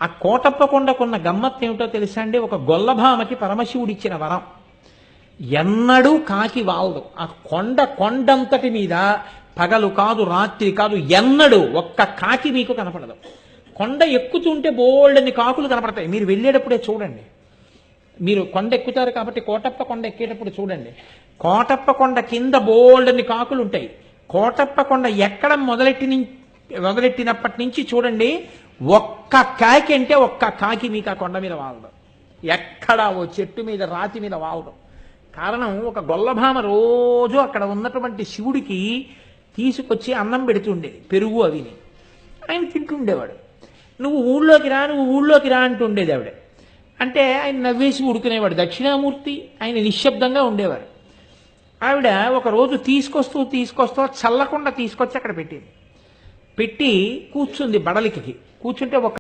ఆ కోటప్ప కొండకున్న గమ్మత్తు ఏమిటో తెలుసా అండి? ఒక గొల్లభామకి పరమశివుడిచ్చిన వరం. ఎన్నడూ కాకి వాలదు. ఆ కొండంతటి మీద పగలు కాదు రాత్రి కాదు ఎన్నడూ ఒక్క కాకి మీకు కనపడదు. కొండ ఎక్కుతుంటే బోల్డని కాకులు కనపడతాయి. మీరు వెళ్ళేటప్పుడే చూడండి. మీరు కొండ ఎక్కుతారు కాబట్టి కోటప్ప కొండ ఎక్కేటప్పుడు చూడండి. కోటప్ప కొండ కింద బోల్డని కాకులు ఉంటాయి. కోటప్ప కొండ ఎక్కడం మొదలెట్టినప్పటి నుంచి చూడండి, ఒక్క కాకి అంటే ఒక్క కాకి మీకు ఆ కొండ మీద వాలదు. ఎక్కడ ఓ చెట్టు మీద రాతి మీద వాలదు. కారణం, ఒక గొల్లభామ రోజు అక్కడ ఉన్నటువంటి శివుడికి తీసుకొచ్చి అన్నం పెడుతుండేది, పెరుగు అవిని. ఆయన తింటుండేవాడు. నువ్వు ఊళ్ళోకి రా అంటుండేది ఆవిడ. అంటే ఆయన నవ్వేసి ఉడుకునేవాడు. దక్షిణామూర్తి, ఆయన నిశ్శబ్దంగా ఉండేవారు. ఆవిడ ఒకరోజు తీసుకొస్తూ చల్లకుండా తీసుకొచ్చి అక్కడ పెట్టి కూర్చుంది బడలికి. కూర్చుంటే ఒక